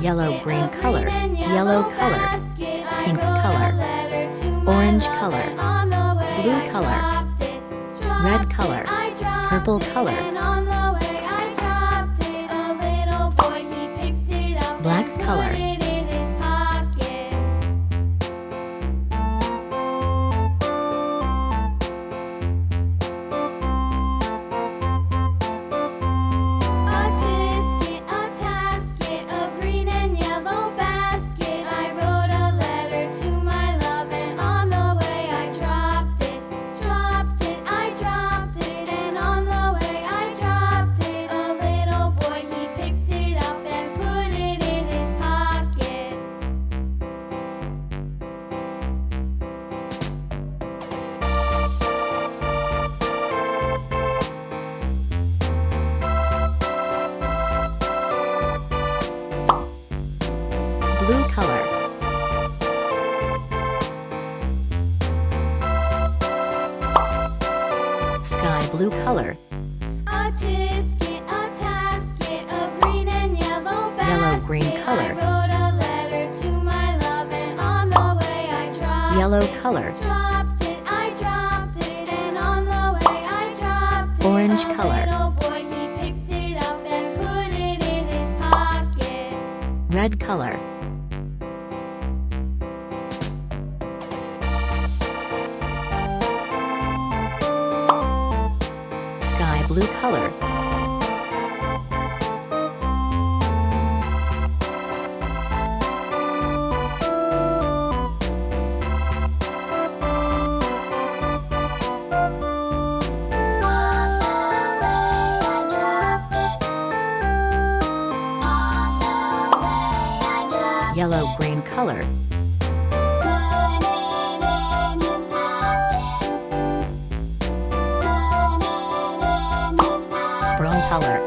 yellow green color, yellow color, pink color, orange color, blue color, red color, purple color, black color, blue color, sky blue color, yellow green color, yellow color, orange color, red color, sky blue color, yellow green color, brown color,